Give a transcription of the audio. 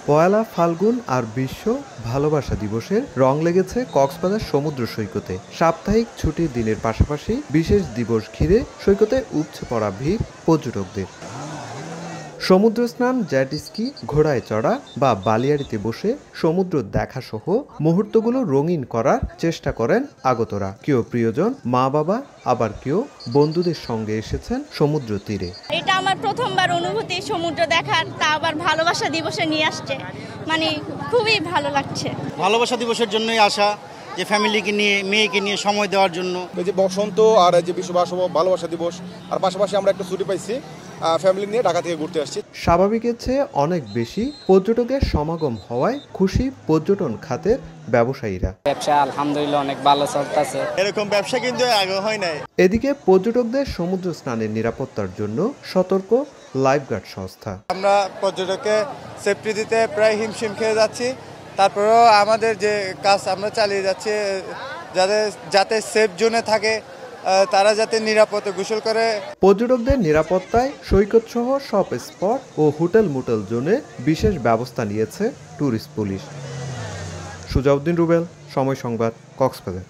পয়লা ফাল্গুন আর বিশ্ব ভালোবাসা দিবসের রং লেগেছে কক্সবাজার সমুদ্র সৈকতে। সাপ্তাহিক ছুটির দিনের পাশাপাশি বিশেষ দিবস ঘিরে সৈকতে উপচে পড়া ভিড় পর্যটকদের। সমুদ্র স্নান, জেট স্কি, ঘোড়ায় চড়া বা বালিয়াড়িতে বসে সমুদ্র দেখা সহ মুহূর্তগুলো রঙিন করার চেষ্টা করেন আগতরা। কেউ প্রিয়জন, মা বাবা, আবার কেউ বন্ধুদের সঙ্গে এসেছেন সমুদ্র তীরে। এটা আমার প্রথমবার অনুভূতি সমুদ্র দেখার, তা আবার ভালোবাসা দিবসে নিয়ে আসছে, মানে খুবই ভালো লাগছে। ভালোবাসা দিবসের জন্যই আসা, যে ফ্যামিলিকে নিয়ে মেয়েকে নিয়ে সময় দেওয়ার জন্য। এই যে বসন্ত আর এই যে বিশ্ব ভালোবাসা দিবস, আর পাশাপাশি আমরা একটা ছুটি পাইছি, ফ্যামিলি নিয়ে ঢাকা থেকে ঘুরতে আসছি। স্বাভাবিকের চেয়ে অনেক বেশি পর্যটকের সমাগম হওয়ায় খুশি পর্যটন খাতের ব্যবসায়ীরা। ব্যবসা আলহামদুলিল্লাহ অনেক ভালো চলতেছে। এরকম ব্যবসা কিন্তু আগে হয় নাই। এদিকে পর্যটকদের সমুদ্র স্নানের নিরাপত্তার জন্য সতর্ক লাইফগার্ড সংস্থা। আমরা পর্যটককে সেফটি দিতে প্রায় হিমশিম খেয়ে যাচ্ছি, তারপরেও আমাদের যে কাজ আমরা চালিয়ে যাচ্ছি, যাতে সেফ জোনে থাকে, তারা যাতে নিরাপদে গোসল করে। পর্যটকদের নিরাপত্তায় সৈকত সহ সব স্পট ও হোটেল মোটেল জোনে বিশেষ ব্যবস্থা নিয়েছে ট্যুরিস্ট পুলিশ। সুজাউদ্দিন রুবেল, সময় সংবাদ, কক্সবাজার।